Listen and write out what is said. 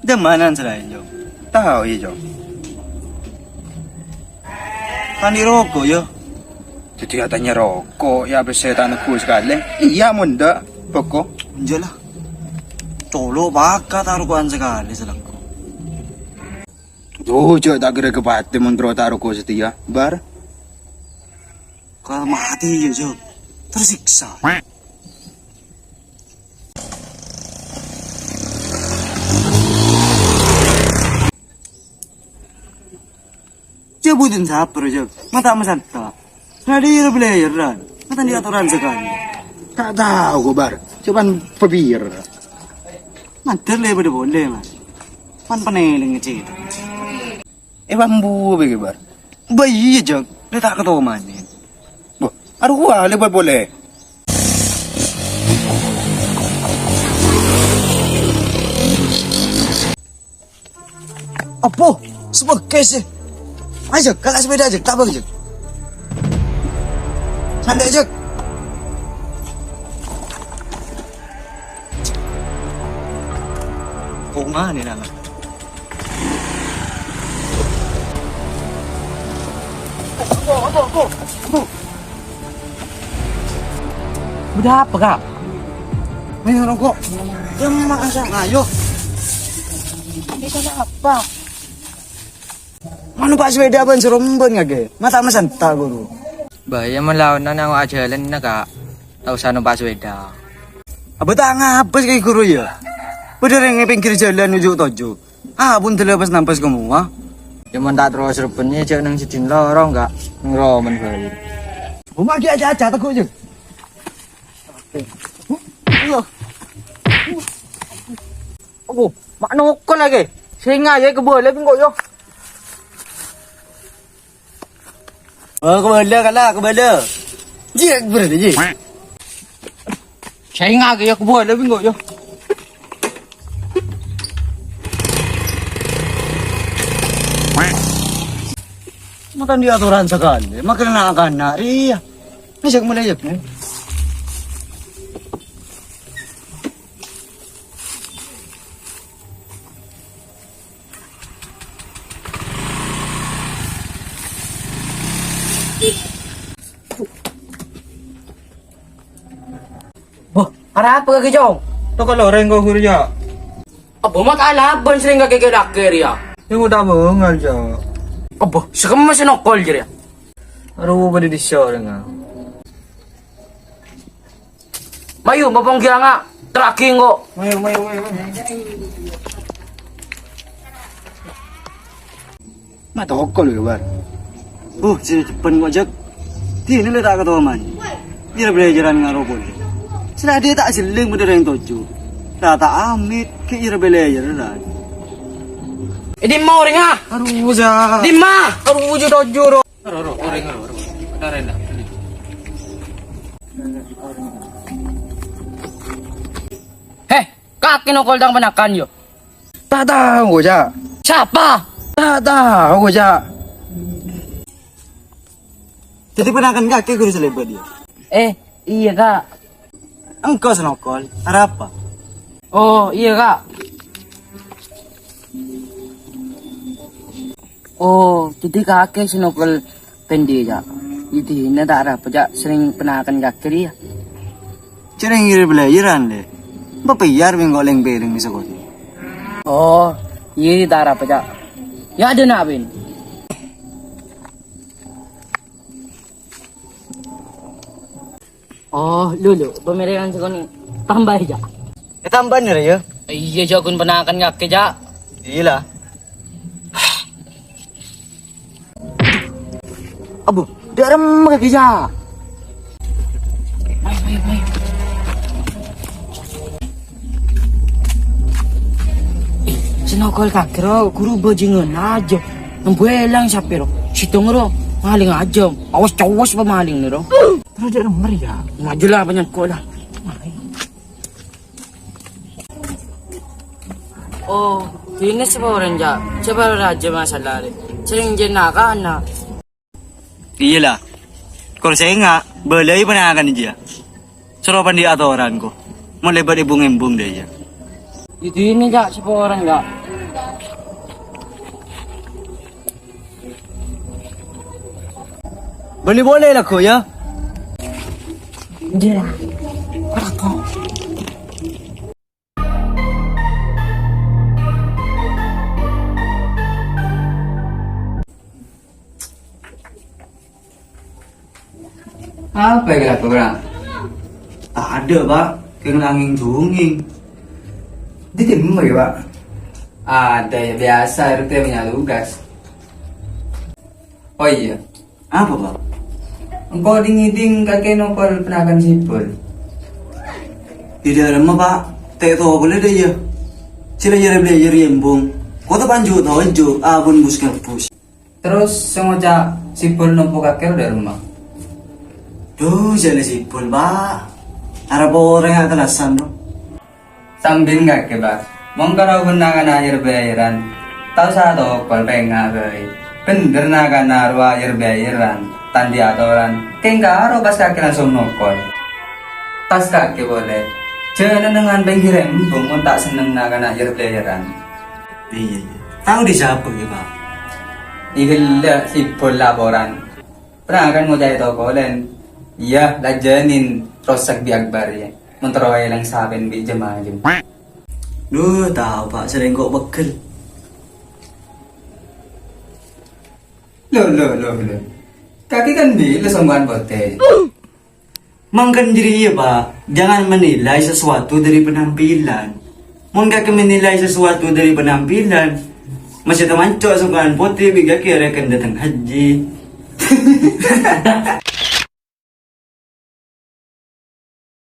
Demanan selain Jo. Tahu ya Jo. Kan di rokok yo. Jadi katanya rokok ya bisa tanahku sekali. Iya munda pokok. Anjala. Tolo baka taruhan sekali selangko. Tuh Jo tak kira kepati mundro taruhku setia. Bar. Kalau mati ya Jo. Tersiksa. Cebutin siapa Jo? Mata masanta. Nadir player ran. Mata dia aturan sekali. Tak tahu gue bar. Cuman pebir. Manter lebar boleh mas. Man paneling ngecit. Bambu bagi bar. Bayi Jo. Dia tak ketawa manin. Boh, aduh wah lebar boleh. Apa? Sebagai sih. Ayo, kakak sepeda aja, tak apa aja. Santai aja. Bunga nih nama. Apa? Udah apa kak? Ayo rokok. Yang makasih ayo. Ini salah apa? Mana Pak sepeda ban seromben nga ge? Mata masanta guru. Bahaya melawan na ako ajalan na ka. Tausan ng pasweda. Aba tanga apa kay guru ya? Bener yang pinggir jalan ujuk tojo. Ah pun terlepas nampas kamu ha? Cuman tak terus rupanya cek nang sidin lorong gak ngeromen balik. Umagi aja takut aja. Iya. Oh, mak nukul lagi. Singa ya keboleh pinggo yo. Kebala kalah kebala. Jek berarti je. Singa ya keboleh pinggo yo. Makan dia aturan sekali. Makan akan nari ya. Masuk mulai ya. Boh, harap ka kijong. Tuh kalau orang kau kerja, Abo matalaban sering ka kikilakir ya. yang udah mengal Jo. Abo, sakam masinokol jiri ya. Aduh pada di show dengan. Mayu, mapangkira nga. Tracking ko. Mayo. Mata hokol ya bar. Sini cepat kok jak. Dia ni tak ketawa man. Dia belajaran ngaro boleh. Sudah dia tak seling bener yang tojo. Tak amit ke ira belajar lah. Di mau ring ha. Aduh za. Di ma. Aduh juro juro. Ring. Ada renda. Heh, kaki nokol dang panakan yo. Tak tahu Ja. Siapa? Tak tahu Ja. Jadi penakan kaki guru selebar dia. Iya kak. Engkau senokol. Ada apa? Oh, iya kak. Oh, jadi kakek sinokol pendi ya. Jadi ini tak ada apa sering penakan kaki ya. Cereng ira belajaran le. Bapayar minggu leng beling bisa kau. Oh, iya tak ada apa ya ada nak bin. Oh, lulu, pemeriksaan sekolah tambah aja. Tambah nih ya. Iya, jagun penakan kaki ja. Iya. Abu, dia remeh kaki ja. Mayu. Sinokol kaki ro, guru bajingan aja. Nembelang siapa ro? Situng ro, maling aja. Awas cawas pemaling nih ro. Terus dia remeh ya. Maju lah banyak kolah. Oh, ini siapa orang ja? Siapa raja masalah ni? Sering jenaka anak. Iyalah. Kalau saya enggak, belai penakan dia. Seropan di atoran ko. Mulai embung dia ya. Itu ini ja, siapa orang ja? Boleh-boleh lah kok ya. Dia. Ora kok. Apa yang aku bilang? Tak ada pak, kengelangin dongeng. Di timur ya pak? Ada ya biasa RT punya tugas. Oh iya, Apa pak? engkau dingiding kakek nopal penakan sipul. Tidak ada mah pak, tak tahu boleh deh ya. Sila jari belajar yembung. Kota panju tojo, abun bus kampus. Terus sengaja sipul nopo kakek dari rumah. Duh, jadi sipul pak. Harap orang yang atelasan dong. Sambil kakek bas, mongkara benangan air bayaran. Tahu satu kol penga bay. Bener naga naru air bayaran. Tandi atoran. Kengkaro pas kakek langsung nokol. Tas kakek boleh. Jangan dengan bengkir embung, tak seneng naga air bayaran. Iya, iya. Tahu di siapa ya pak? Ihilla sipul laporan. Pernah kan mau jadi tokolen. Iya, lajanin rosak di akbar ya. Menterawai lang saben di jemaah. Duh, tahu pak, sering kok bekel. Loh. Kaki kan bila songgan bote. Mangkan diri ya pak, jangan menilai sesuatu dari penampilan. Mungkin kaki menilai sesuatu dari penampilan. Masih teman cowok songgan putih, biga kira kan datang haji.